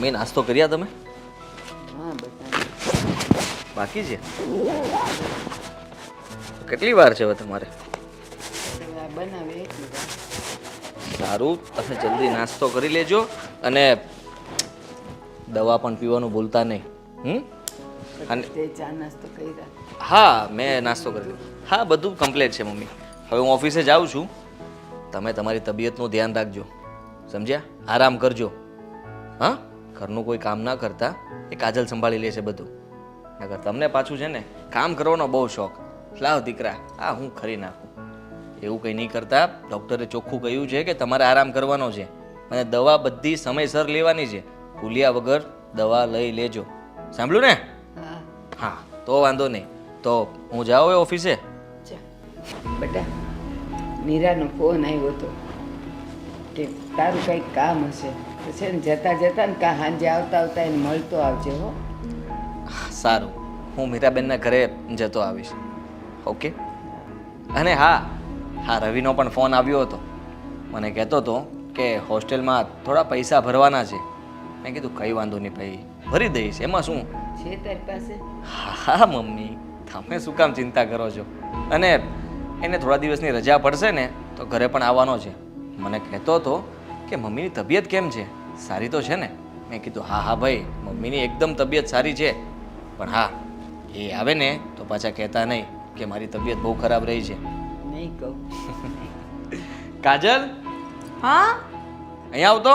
Mummy નાસ્તો કર્યા તમે? હા બધા બાકી છે? કેટલી વાર છે હવે તમારે? બનાવે એટલી વાર. સારું, તમે જલ્દી નાસ્તો કરી લેજો અને દવા પણ પીવાનું ભૂલતા નહીં. અને તે ચા નાસ્તો કર્યા? હા, મેં નાસ્તો કરી લીધો. હા, બધું કમ્પ્લીટ છે મમ્મી. હવે હું ઓફિસે જાઉં છું. તમે તમારી તબિયતનું ધ્યાન રાખજો, સમજ્યા? આરામ કરજો. હા, ઘરનું કોઈ કામ ના કરતા. એ કાજલ સંભાળી લે છે બધું. નકર તમને પાછું છે ને કામ કરવાનો બહુ શોખ. લાવ દીકરા, આ હું ખરી નાખું. એવું કંઈ નહીં કરતા. ડૉક્ટરે ચોખ્ખું કહ્યું છે કે તમારે આરામ કરવાનો છે અને દવા બધી સમયસર લેવાની છે. ભૂલ્યા વગર દવા લઈ લેજો. સાંભળ્યું ને? હા. હા, તો વાંધો નહીં. તો હું જાઉં એ ઓફિસે? ચા બેટા, મીરાનો ફોન આવ્યો હતો કે તારું કંઈક કામ હશે તો છે ને જતા જતા ને કાં સાંજે આવતા આવતા એને મળતો આવજે હો. સારું, હું મીરાબેનના ઘરે જતો આવીશ. ઓકે. અને હા, રવિનો પણ ફોન આવ્યો હતો. મને કહેતો હતો કે હોસ્ટેલમાં થોડા પૈસા ભરવાના છે. મેં કીધું કંઈ વાંધો નહીં ભાઈ, ભરી દઈશ, એમાં શું. છે તારી પાસે? હા મમ્મી, તમે શું કામ ચિંતા કરો છો. અને એને થોડા દિવસની રજા પડશે ને તો ઘરે પણ આવવાનો છે. મને કહેતો હતો કે મમ્મીની તબિયત કેમ છે, સારી તો છે ને? મેં કીધું હા હા ભાઈ, મમ્મીની એકદમ તબિયત સારી છે. પણ હા, એ આવે ને તો પાછા કહેતા નહીં કે મારી તબિયત બહુ ખરાબ રહી છે. નહીં કહું. કાજલ, હા અહીંયા આવતો.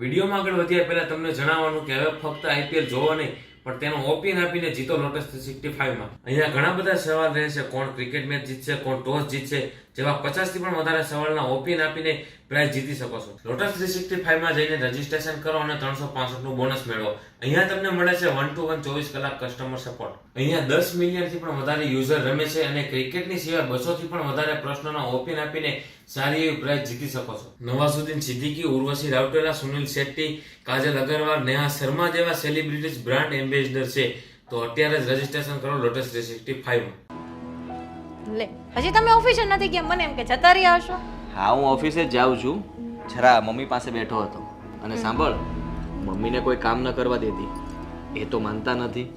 વિડીયોમાં આગળ વધ્યા પહેલા તમને જણાવવાનું કે હવે ફક્ત આઈપીએલ જોવો નહીં પણ તેનો ઓપિન આપીને જીતો લોટસ 365 માં. અહીંયા ઘણા બધા સવાલ રહે છે, કોણ ક્રિકેટ મેચ જીતશે, કોણ ટોસ જીતશે, જેવા 50 થી પણ વધારે સવાલના ઓપિન આપીને પ્રાઇઝ જીતી શકો છો. લોટસ 365 માં જઈને રજીસ્ટ્રેશન કરો અને 365 નું બોનસ મેળવો. અહીંયા તમને મળે છે 1 to 1 24 કલાક કસ્ટમર સપોર્ટ. અહીંયા 10 મિલિયન થી પણ વધારે યુઝર રમે છે અને ક્રિકેટની સિવાય 200 થી પણ વધારે પ્રશ્નોના ઓપિન આપીને સારી એવી પ્રાઇઝ જીતી શકો છો. નવાઝુદ્દીન સિદ્દીકી, ઉર્વશી રાઉટેલા, સુનિલ શેટ્ટી, કાજલ અગરવાલ, નેહા શર્મા જેવા સેલિબ્રિટીઝ બ્રાન્ડ એમ્બેસેડર છે. તો અત્યારે જ રજીસ્ટ્રેશન કરો લોટસ 365 માં. લે, હજી તમે ઓફિસે નથી ગયા? મને એમ કે જતા રહ્યા હશો. હા, હું ઓફિસે જ જાઉં છું. જરા મમ્મી પાસે બેઠો હતો. અને સાંભળ, મમ્મીને કોઈ કામ ન કરવા દેતી. એ તો માનતા નથી.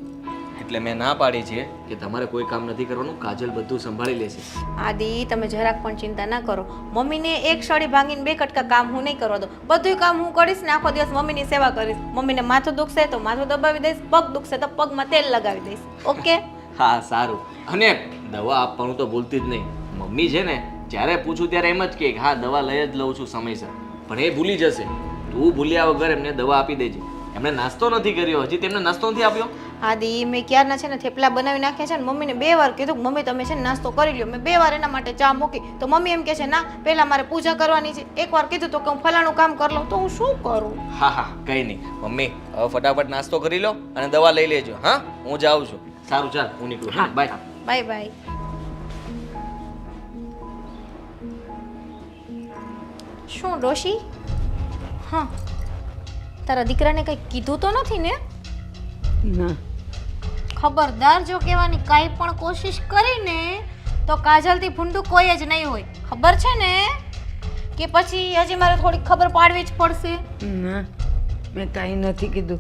એટલે મેં ના પાડી છે કે તમારે કોઈ કામ નથી કરવાનું, કાજલ બધું સંભાળી લેશે. આદિ, તમે જરાક પણ ચિંતા ના કરો. મમ્મીને એક સળી ભાંગીને બે કટકા કામ હું નહીં કરવા દઉં. બધું કામ હું કરીશ ને આખો દિવસ મમ્મીની સેવા કરીશ. મમ્મીને માથું દુખશે તો માથું દબાવી દઈશ, પગ દુખશે તો પગમાં તેલ લગાવી દઈશ. ઓકે? હા, સારું. અને દવા આપવાનું તો ભૂલતી જ નહીં. મમ્મી છે ને, જ્યારે પૂછું ત્યારે એમ જ કહે કે હા, દવા લઈ જ લઉં છું સમયસર. પણ એ ભૂલી જશે. તું ભૂલ્યા વગર એમને દવા આપી દેજે. એમણે નાસ્તો નથી કર્યો, હજી તેમને નાસ્તો નથી આપ્યો. આદિ, મેં ક્યારના છે ને થેપલા બનાવી નાખ્યા છે ને મમ્મીને 2 વાર કીધું કે મમ્મી તમે છે ને નાસ્તો કરી લ્યો. મેં 2 વાર એના માટે ચા મૂકી તો મમ્મી એમ કહે છે ના, પહેલા મારે પૂજા કરવાની છે. એકવાર કીધું તો કે હું ફલાણું કામ કરી લઉં. તો હું શું કરું? હા હા, કંઈ નહીં. મમ્મી, હવે ફટાફટ નાસ્તો કરી લો અને દવા લઈ લેજો. હા, હું જાઉં છું. સારું, ચાલ હું નીકળું. હા, બાય. Bye bye. શું ડોશી? હા, તારા દીકરાને કંઈ કીધું તો નથી ને? ના. ખબરદાર જો કહેવાની કાંઈ પણ કોશિશ કરીને તો કાજલથી ભૂંડું કોઈ જ નહીં હોય. ખબર છે ને? કે પછી હજી મારે થોડીક ખબર પાડવી જ પડશે. ના, મેં કાંઈ નથી કીધું.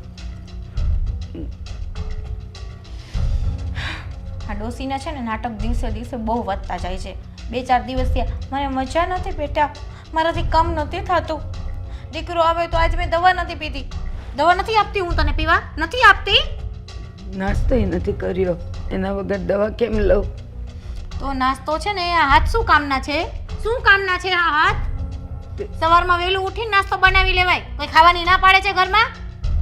આ ડોસીના છે ને નાટક દિવસે દિવસે બહુ વધતા જાય છે. 2-4 દિવસ થયા મને મજા નથી બેટા, મારાથી કામ નથી થતું. દીકરો આવે તો આજ મેં દવા નથી પીધી. દવા નથી આપતી હું તને પીવા? નથી આપતી. નાસ્તોય નથી કર્યો, એના વગર દવા કેમ લઉં? તો નાસ્તો છે ને, આ હાથ શું કામના છે? શું કામના છે આ હાથ? સવારમાં વહેલું ઉઠીને નાસ્તો બનાવી લેવાય. કોઈ ખાવાની ના પાડે છે ઘરમાં?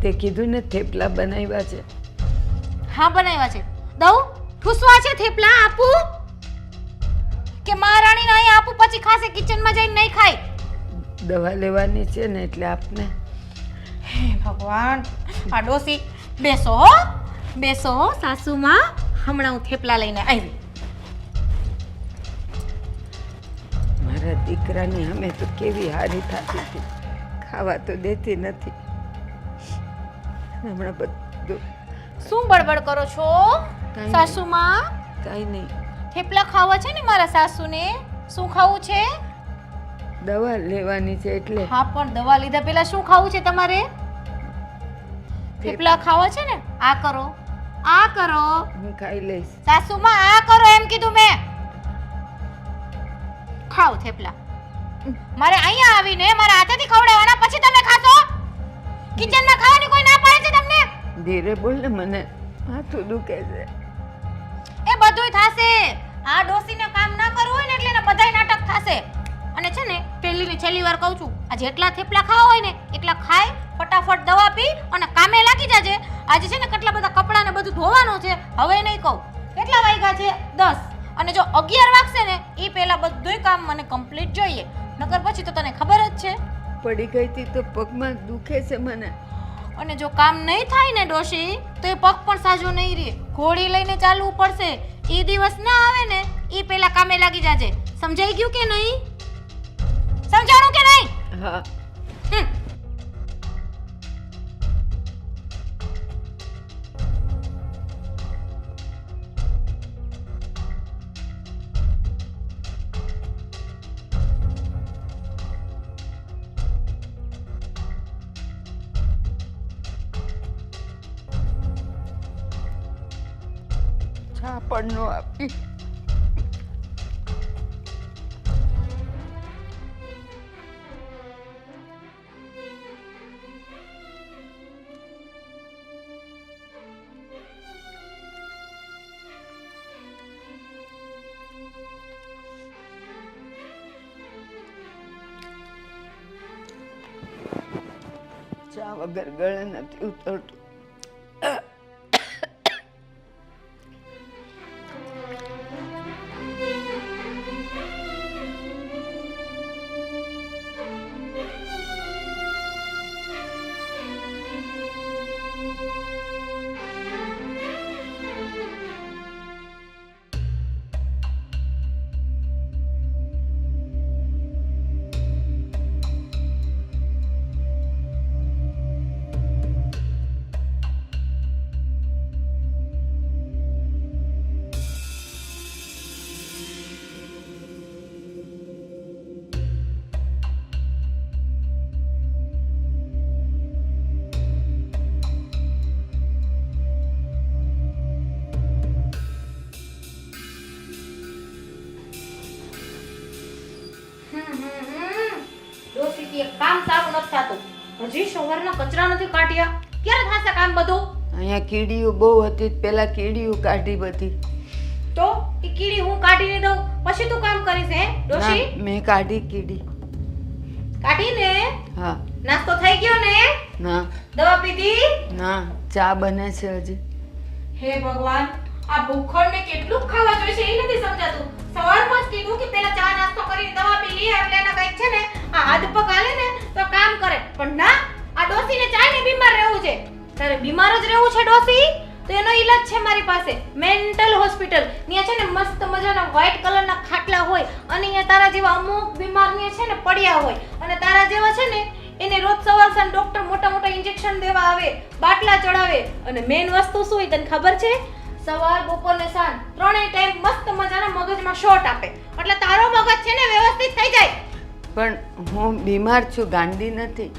તે કીધું ને થેપલા બનાવ્યા છે. હા, બનાવ્યા છે. દઉં? ઠૂસવા છે થેપલા? આપું કે મહારાણીને અહીં આપું પછી ખાશે? કિચનમાં જઈને નહીં ખાય. દવા લેવાની છે ને એટલે આપને. હે ભગવાન, આ ડોસી. બેસો હો, બેસો હો સાસુમાં. હમણાં હું થેપલા લઈને આવી. મારા દીકરાની અમે તો કેવી હારી થતી હતી, ખાવા તો દેતી નથી. હમણાં બધું શું બડબડ કરો છો સાસુમાં? કાંઈ નહીં. થેપલા ખાવા છે ને મારા સાસુને? શું ખાવું છે? દવા લેવાની છે એટલે. હા, પણ દવા લીધા પહેલા શું ખાવું છે તમારે? થેપલા ખાવા છે ને આ કરો, આ કરો. હું ખાઈ લઈશ. સાસુમાં આ કરો એમ કીધું મેં. ખાઓ થેપલા. મારે અહીંયા આવીને મારા હાથેથી ખવડાવવાના, પછી તમે ખાશો. કિચનમાં ખાવાની કોઈ ના પાડે છે તમને? ધીરે બોલ ને, મને માથું દુખે છે. એ બધુંય થાશે. આ ડોસીને કામ ના કરવું હોય ને એટલે એને બધાય નાટક થાશે. અને છે ને પહેલી ને છેલ્લી વાર કહું છું, આ જેટલા થેપલા ખાવા હોય ને એટલા ખાઈ ફટાફટ દવા પી અને કામે લાગી જાજે. આજે છે ને કેટલા બધા કપડાં ને બધું ધોવાનું છે. હવે નહીં કહું. કેટલા વાગ્યા છે? 10. અને જો 11 વાગશે ને એ પહેલા બધુંય કામ મને કમ્પ્લીટ જોઈએ, નકર પછી તો તને ખબર જ છે. પડી ગઈ હતી તો પગમાં દુખે છે મને. અને જો કામ નહીં થાય ને ડોશી તો એ પગ પણ સાજો નહીં રહે. ઘોડી લઈને ચાલવું પડશે. એ દિવસ ના આવે ને એ પહેલા કામે લાગી જાજે. સમજાઈ ગયું કે નહીં? સમજાણું કે નહીં? હા. ચા પણ નો આપી. ચા વગર ગળે નથી ઉતરતું. ડોશીથી એક કામ સારું નથી થાતું. હજી સવારના કચરા નથી કાઢ્યા. ક્યારે થાશે કામ બધું? અહીંયા કીડીઓ બહુ હતી, પેલા કીડીઓ કાઢી બધી. તો એ કીડી હું કાઢીને દઉં પછી તું કામ કરીશ હે ડોશી? ના, મેં કાઢી કીડી. કાઢીને? હા. નાસ્તો થઈ ગયો ને? ના દવા પીધી? ના, ચા બને છે હજી. હે ભગવાન, આ ભૂખડને કેટલું ખાવા જોઈએ છે એ નથી સમજાતું. સવારમાં જ કીધું કે પહેલા ચા નાસ્તો કરીને દવા પી લે એટલે એના કંઈક છે ને આ હાથ પગ હાલે ને તો કામ કરે. પણ ના, આ ડોસીને ચાઈને બીમાર રહેવું છે. તારે બીમાર જ રહેવું છે ડોસી? તો એનો ઈલાજ છે મારી પાસે, મેન્ટલ હોસ્પિટલ. ત્યાં છે ને મસ્ત મજાના વ્હાઈટ કલરના ખાટલા હોય અને અહીંયા તારા જેવા અમુક બીમારને છે ને પડ્યા હોય અને તારા જેવા છે ને એને રોજ સવાર સાંજ ડોક્ટર મોટા મોટા ઇન્જેક્શન દેવા આવે, બાટલા ચડાવે. અને મેઇન વસ્તુ શું હોય તને ખબર છે? સવાર બપોર ને સાંજ ત્રણેય ટાઈમ મસ્ત મજાના મગજમાં શોટ આપે એટલે તારો મગજ છે ને વ્યવસ્થિત થઈ જાય. પણ હું બીમાર છું, ગાંડી નથી.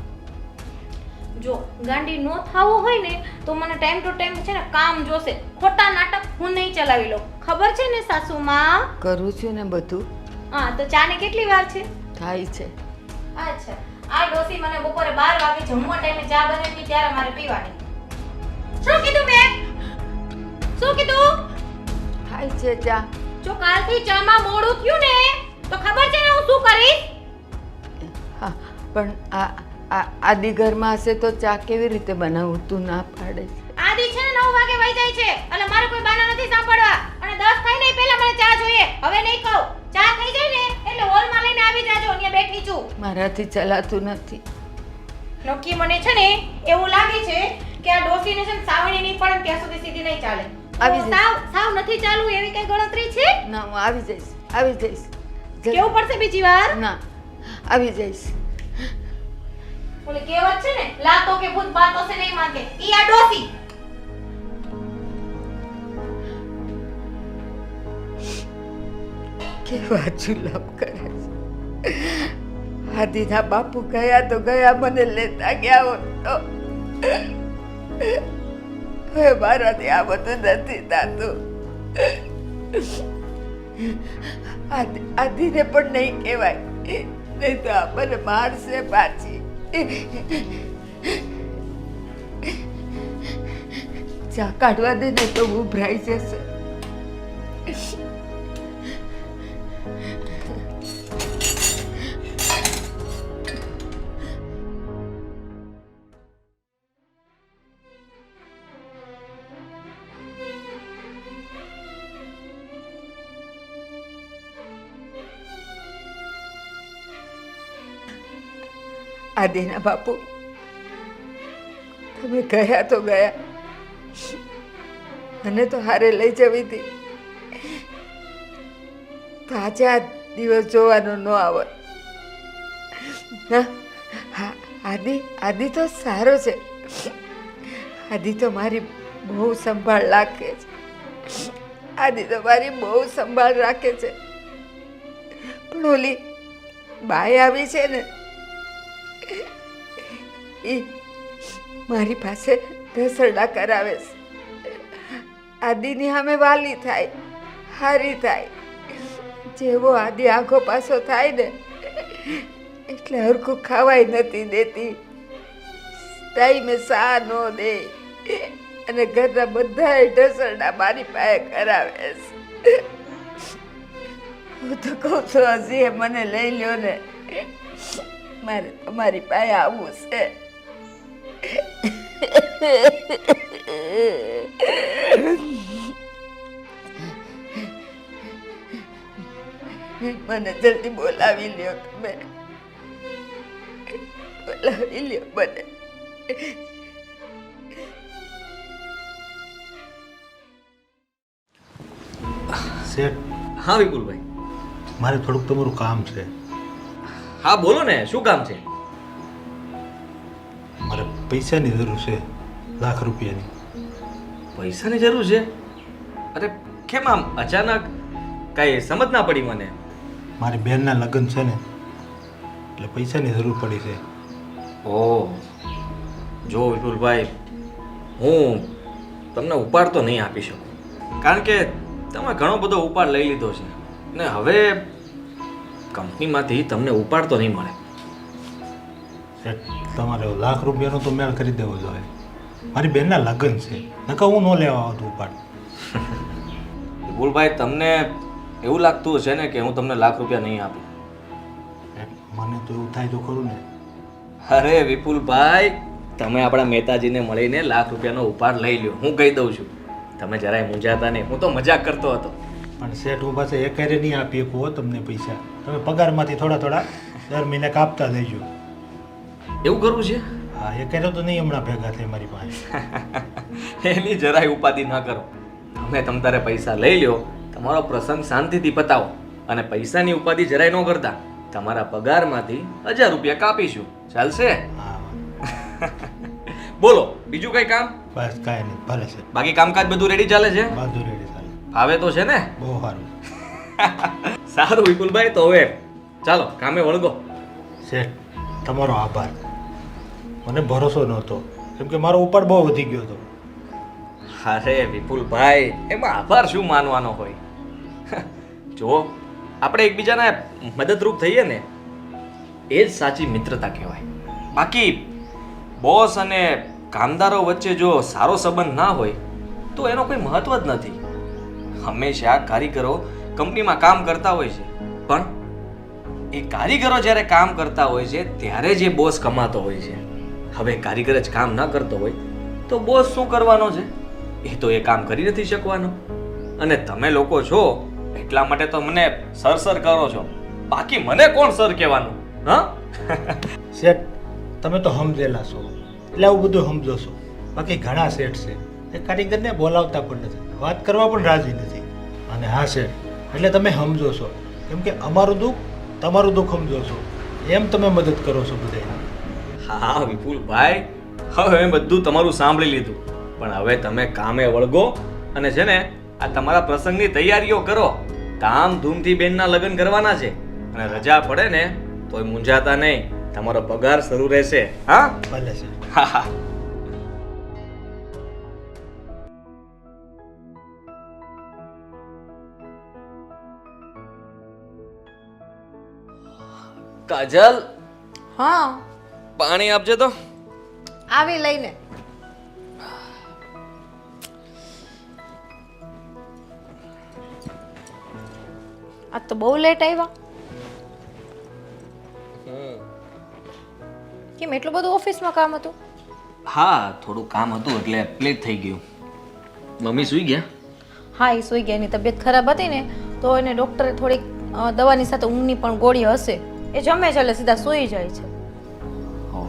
જો ગાંડી નો થાવું હોય ને તો મને ટાઈમ ટુ ટાઈમ છે ને કામ જોશે. ખોટા નાટક હું નહીં ચલાવી લઉં. ખબર છે ને સાસુમાં? કરું છું ને બધું. હા, તો ચા ને કેટલી વાર છે? થાય છે. અચ્છા, આ ડોસી મને બપોરે 12 વાગે જમવા ટાઈમે ચા બનાવી ત્યારે મારે પીવાની. શું કીધું મેં? શું કીધું? થાય છે ચા. જો કાલથી ચામાં મોડું થયું ને તો ખબર છે ને હું શું કરીશ? હા, પણ આદિ ઘરમાં હશે તો ચા કેવી રીતે બનાવું? તું ના પાડે છે. આદિ છે ને 9 વાગે વઈ જાય છે એટલે મારે કોઈ બાના નથી સાંભળવા. અને 10 થાય ને પહેલા મને ચા જોઈએ. હવે નહીં કહું. ચા થઈ જાય ને એટલે હોલમાં લઈને આવી જાજો, અહીંયા બેઠી છું. મારાથી ચલાતું નથી. નક્કી મને છે ને એવું લાગે છે કે આ ડોસીને છે ને સાવણી નહીં પડે ને ત્યાં સુધી સીધી નહીં ચાલે. આવી તો જઈશ. સાવ નથી ચાલુ એવી કઈ ગણતરી છે? ના, હું આવી જઈશ, આવી જઈશ. કેવું પડશે બીજી વાર? ના, આવી જઈશ. ઓલી કહેવત છે ને, લાતો કે ભૂત બાતો સે નહીં માનતે. ઈ આ ડોસી. કેવા જુલમ કરે છે. આદિના બાપુ ગયા તો ગયા, મને લેતા ગયા હોત તો હવે મારાથી આ બધું નથી થતું. આદિને પણ નહીં કહેવાય, નહીં તો આપણને મારશે પાછી. ચા કાઢવા દે ને તો ઉભરાઈ જશે. આદિના બાપુ, તમે ગયા તો ગયા, મને તો હારે લઈ જવી હતી, તો આજે આ દિવસ જોવાનો ન આવત. હા, આદિ તો સારો છે. આદિ તો મારી બહુ સંભાળ રાખે છે. આદિ તો મારી બહુ સંભાળ રાખે છે. પણ ઓલી બાઈ આવી છે ને, એ મારી પાસે રસોડા કરાવે છે. આદિની સામે વાલી થાય, હારી થાય. જેવો આદિ આખો પાછો થાય ને એટલે હરખું ખાવાય નથી દેતી, ટાઈમે સા ન દે, અને ઘરના બધા ઢસરડા મારી પાસે કરાવે છે. હું તો કહું છું હજી મને લઈ લ્યો ને, મારે તમારી પાસે આવવું છે. મને જલ્દી બોલાવી લ્યો, તમે બોલાવી લ્યો મને. શેઠ, હા વિપુલભાઈ. મારે થોડુંક તમારું કામ છે. હા બોલો ને, શું કામ છે? મારે પૈસાની જરૂર છે, લાખ રૂપિયાની. પૈસાની જરૂર છે? અરે કેમ આમ અચાનક? કાંઈ સમજ ના પડી મને. મારી બહેનના લગ્ન છે ને, એટલે પૈસાની જરૂર પડી છે. ઓહ, જો વિપુલભાઈ, હું તમને ઉપાડ તો નહીં આપી શકું, કારણ કે તમે ઘણો બધો ઉપાડ લઈ લીધો છે ને હવે કંપનીમાંથી તમને ઉપાડ તો નહીં મળે. શેઠ, તમારે લાખ રૂપિયાનો તો મેળ કરી દેવો જોઈએ. મારી બહેનના લગ્ન છે, નકર હું ન લેવા આવતું ઉપાડ. વિપુલભાઈ, તમને એવું લાગતું હશે ને કે હું તમને લાખ રૂપિયા નહીં આપું? મને તો એવું થાય તો ખરું ને. અરે વિપુલભાઈ, તમે આપણા મહેતાજીને મળીને લાખ રૂપિયાનો ઉપાડ લઈ લ્યો, હું કહી દઉં છું. તમે જરાય મૂંઝાતા નહીં, હું તો મજાક કરતો હતો. પણ શેઠ, હું પાસે એકારે નહીં આપી શકું હો તમને પૈસા. તમે પગારમાંથી થોડા થોડા દર મહિને કાપતા દેજો. એવું કરવું છે? હા, એકારે તો નહીં હમણાં ભેગા થાય મારી પાસે. એની જરાય ઉપાધિ ના કરો. તમે તમ તારે પૈસા લઈ લ્યો, તમારો પ્રસંગ શાંતિથી પતાવો, અને પૈસાની ઉપાધિ જરાય ન કરતા. તમારા પગારમાંથી 1000 રૂપિયા કાપીશું, ચાલશે? હા, બોલો, બીજું કઈ કામ? બસ કાંઈ નહીં, ભલે છે. બાકી કામકાજ બધું રેડી ચાલે છે? બધું રેડી ચાલે. આવે તો છે ને? બહુ સારું. સારું વિપુલભાઈ, તો હવે ચાલો કામે વળગો. શેઠ, તમારો આભાર. મને ભરોસો નહોતો, કેમ કે મારો ઉપાડ બહુ વધી ગયો હતો. અરે વિપુલભાઈ, એમાં આભાર શું માનવાનો હોય? જો આપણે એકબીજાને મદદરૂપ થઈએ ને, એ જ સાચી મિત્રતા કહેવાય. બાકી બોસ અને કામદારો વચ્ચે જો સારો સંબંધ ના હોય તો એનો કોઈ મહત્વ જ નથી. હંમેશા કારીગરો કંપનીમાં કામ કરતા હોય છે, પણ એ કારીગરો જ્યારે કામ કરતા હોય છે ત્યારે જે બોસ કમાતો હોય છે. હવે કારીગર જ કામ ના કરતો હોય તો બોસ શું કરવાનો છે? એ તો એ કામ કરી નથી શકવાનો. અને તમે લોકો છો એટલા માટે તો મને સર સર કરો છો, બાકી મને કોણ સર કહેવાનું? હા શેઠ, તમે તો સમજેલા છો એટલે આવું બધું સમજો છો. બાકી ઘણા શેઠ છે એ કારીગરને બોલાવતા પણ નથી, વાત કરવા પણ રાજી નથી. અને હા શેઠ, એટલે તમે સમજો છો, કેમ કે અમારું દુઃખ તમારું દુઃખ સમજો છો, એમ તમે મદદ કરો છો બધાને. હા વિપુલભાઈ, હવે મેં બધું તમારું સાંભળી લીધું, પણ હવે તમે કામે વળગો અને છે ને આ તમારા પ્રસંગની તૈયારીઓ કરો. ધામધૂમથી બેનના લગ્ન કરવાના છે, અને રજા પડે ને તોય મૂંઝાતા નહીં, તમારો પગાર શરૂ રહેશે. હા ભલે છે. હા હા. કાજલ હા પાણી આપજે તો. આવી લઈને. આ તો બહુ લેટ આવ્યા. કેમ એટલું બધું ઓફિસમાં કામ હતું? હા થોડું કામ હતું એટલે લેટ થઈ ગયું. મમ્મી સૂઈ ગયા? હા એ સૂઈ ગયા. એની તબિયત ખરાબ હતી ને તો એને ડૉક્ટરે થોડીક દવાની સાથે ઊંઘની પણ ગોળી હશે એ જમે છે એટલે સીધા સૂઈ જાય છે. હો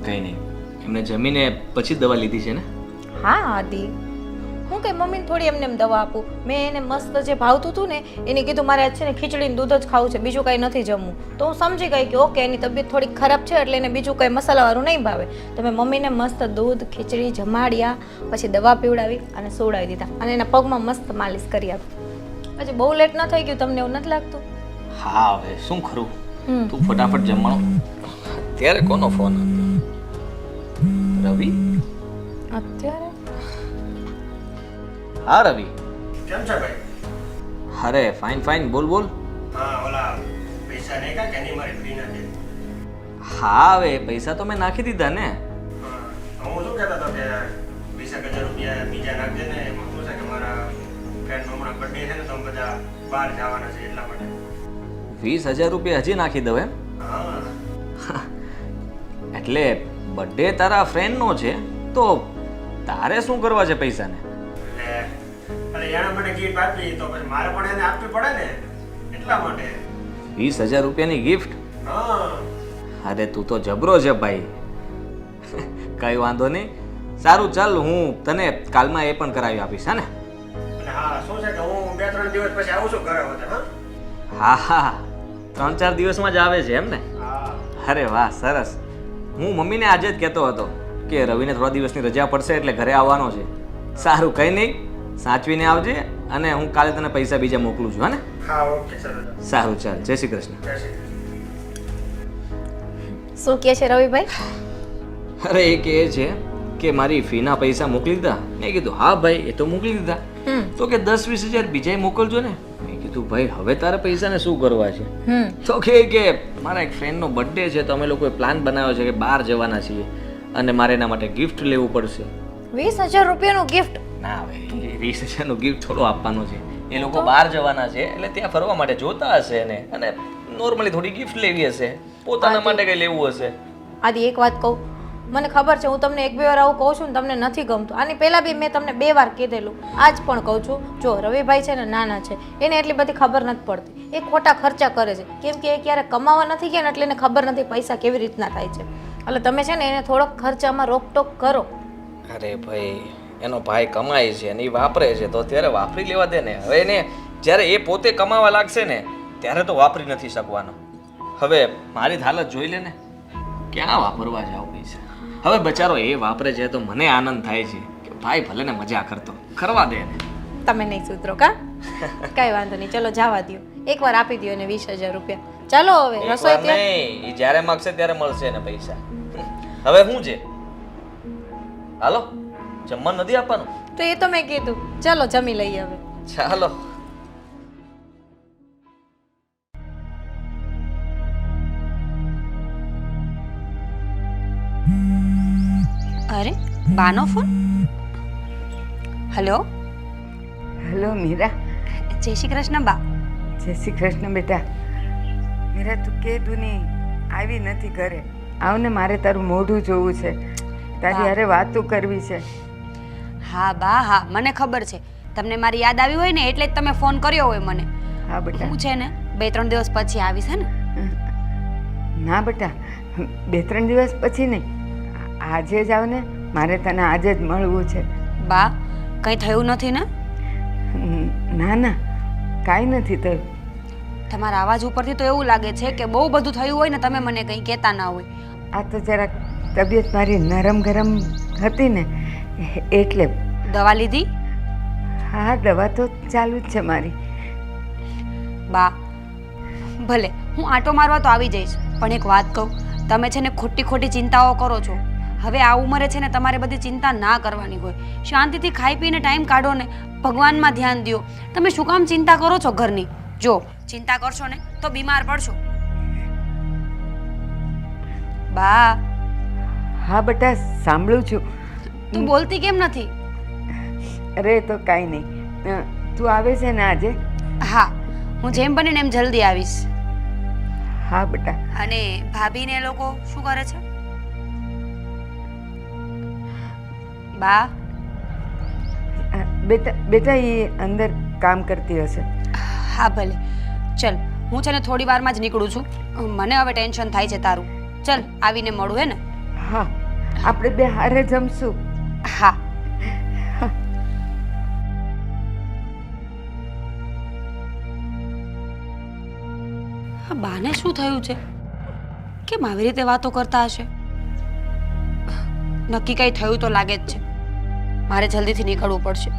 કંઈ નહીં, એમને જમીને પછી દવા લીધી છે ને? હા આદિ હું કઈ મમ્મીને થોડી એમને એમ દવા આપું. મેં એને મસ્ત જે ભાવતું હતું ને એને કીધું મારે આજ છે ને ખીચડીને દૂધ જ ખાવું છે, બીજું કાંઈ નથી જમવું. તો હું સમજી ગઈ કે ઓકે એની તબિયત થોડીક ખરાબ છે એટલે એને બીજું કંઈ મસાલાવાળું નહીં ભાવે. તો મેં મમ્મીને મસ્ત દૂધ ખીચડી જમાડ્યા, પછી દવા પીવડાવી અને સુવડાવી દીધા અને એના પગમાં મસ્ત માલિશ કરી આપી. પછી બહુ લેટ ન થઈ ગયું? તમને એવું નથી લાગતું? હા હવે શું ખરું, તું ફટાફટ જમવાનું. ત્યારે કોનો ફોન હતો? રવિ? અત્યારે હા રવિ. કેમ છે ભાઈ? અરે ફાઇન ફાઇન, બોલ બોલ. હા ઓલા પૈસા નહીં કા કે નહીં મારી ફ્રી નથી. હા હવે પૈસા તો મેં નાખી દીધા ને. હું શું કહેતો હતો કે 20,000 રૂપિયા બીજા નાખજે ને. એમાં શું છે કે મારા ફ્રેન્ડનો હમણાં બર્થડે છે ને તો અમે બધા બહાર જવાના છે એટલા માટે. 20,000 રૂપિયા હજી નાખી દઉં એમ? હા એટલે બર્થડે તારા ફ્રેન્ડનો છે તો તારે શું કરવા છે પૈસાને? એટલે એના માટે ગિફ્ટ આપી તો પછી મારે પણ એને આપવી પડે ને એટલા માટે. 20,000 રૂપિયાની ગિફ્ટ? હા અરે તું તો જબરો છે ભાઈ. કઈ વાંધો નહીં, સારું ચાલ હું તને કાલમાં એ પણ કરાવી આપીશ. હા ને? અને હા શું છે કે હું 2-3 દિવસ પછી આવું છું ઘરે વધે. હા હા 3-4 દિવસમાં જ આવે છે એમ ને? હા અરે વાહ સરસ. હું મમ્મીને આજે જ કહેતો હતો કે રવિને થોડા દિવસની રજા પડશે એટલે ઘરે આવવાનો છે. સારું કંઈ નહીં, સાચવીને આવજે અને હું કાલે તને પૈસા બીજા મોકલું છું. હા ને? હા ઓકે સર. સારું ચાલ, જય શ્રી કૃષ્ણ. શું કહે છે રવિભાઈ? અરે એ કહે છે કે મારી ફીના પૈસા મોકલી દીધા. મેં કીધું હા ભાઈ એ તો મોકલી દીધા. તો કે 10-20 હજાર બીજાય મોકલજો ને. મેં કીધું ભાઈ હવે તારા પૈસાને શું કરવા છે? તો કે મારા એક ફ્રેન્ડનો બર્થડે છે તો અમે લોકોએ પ્લાન બનાવ્યો છે કે બહાર જવાના છીએ અને મારે એના માટે ગિફ્ટ લેવું પડશે. 20,000 રૂપિયાનું ગિફ્ટ? ના ભાઈ 20,000નું ગિફ્ટ થોડો આપવાનો છે. એ લોકો બહાર જવાના છે એટલે ત્યાં ફરવા માટે જોતા હશે ને અને નોર્મલી થોડી ગિફ્ટ લેવી હશે, પોતાના માટે કંઈ લેવું હશે. આદિ એક વાત કહું, મને ખબર છે હું તમને 1-2 વાર આવું કહું છું ને તમને નથી ગમતું. આની પહેલાં બી મેં તમને 2 વાર કીધેલું, આજ પણ કહું છું. જો રવિભાઈ છે ને નાના છે, એને એટલી બધી ખબર નથી પડતી. એ ખોટા ખર્ચા કરે છે કેમ કે એ ક્યારે કમાવા નથી ગયા ને એટલે એને ખબર નથી પૈસા કેવી રીતના થાય છે. એટલે તમે છે ને એને થોડોક ખર્ચામાં રોકટોક કરો. અરે ભાઈ એનો ભાઈ કમાય છે અને એ વાપરે છે તો ત્યારે વાપરી લેવા દે ને. હવે એને જ્યારે એ પોતે કમાવા લાગશે ને ત્યારે તો વાપરી નથી શકવાનો. હવે મારી હાલત જોઈ લે ને, ક્યાં વાપરવા જાવ પૈસા. હવે બચારો એ વાપરે છે તો મને આનંદ થાય છે કે ભાઈ ભલે ને મજા કરતો, કરવા દે ને. તમે નહીં સુધરો કા? કઈ વાંધો નહીં, ચલો જવા દો. એકવાર આપી દો એને 20,000 રૂપિયા. ચાલો હવે રસોઈ ત્યાં નહીં, એ જ્યારે માગશે ત્યારે મળશે ને પૈસા. હવે શું છે, હાલો જમવાનું નથી આપવાનું? તો એ તો મેં કીધું. ચાલો જમી લઈએ હવે. ચાલો. અરે બાનો ફોન. Hello hello Meera. જય શ્રી કૃષ્ણ બા. જય શ્રી કૃષ્ણ બેટા. મીરા તું કે દુની આવી નથી ઘરે? આવને, મારે તારું મોઢું જોવું છે, તારી હારે વાતો કરવી છે. હા બા હા, મને ખબર છે તમને મારી યાદ આવી હોય ને એટલે જ તમે ફોન કર્યો હોય મને. હા બેટા. હું છે ને 2-3 દિવસ પછી આવીશ. હે ને? ના બેટા, 2-3 દિવસ પછી નહીં, આજે જ આવ ને. મારે તને આજે જ મળવું છે. બા કંઈ થયું નથી ને? ના ના કાંઈ નથી થયું. તમારા અવાજ ઉપરથી તો એવું લાગે છે કે બહુ બધું થયું હોય ને તમે મને કંઈ કહેતા ના હોય. આ તો જરાક તબિયત મારી નરમ ગરમ હતી ને એટલે. દવા લીધી? હા દવા તો ચાલુ જ છે મારી. બા ભલે હું આંટો મારવા તો આવી જઈશ, પણ એક વાત કહું, તમે છે ને ખોટી ખોટી ચિંતાઓ કરો છો. હવે આ ઉંમરે છે ને તમારે બધી ચિંતા ના કરવાની હોય. શાંતિથી ખાઈ પીને ટાઈમ કાઢો ને, ભગવાનમાં ધ્યાન દો. તમે શું કામ ચિંતા કરો છો ઘરની? જો ચિંતા કરશો ને તો બીમાર પડશો. બા હા બેટા સાંભળું છું. તું બોલતી કેમ નથી? અરે તો કાંઈ નહીં. તું આવે છે ને આજે? હા, હું જેમ બને ને એમ જલ્દી આવીશ. હા બેટા. અને ભાભી ને એ લોકો શું કરે છે? બા બેટા એ અંદર કામ કરતી હશે. હા ભલે, ચલ હું છે ને થોડી વારમાં જ નીકળું છું. મને હવે ટેન્શન થાય છે તારું. ચલ આવીને મળું, હે ને? હા, આપણે બે હારે જમશું. હા. આ બાને શું થયું છે? કેમ આવી રીતે વાતો કરતા હશે? નક્કી કઈ થયું તો લાગે જ છે. મારે જલ્દીથી નીકળવું પડશે.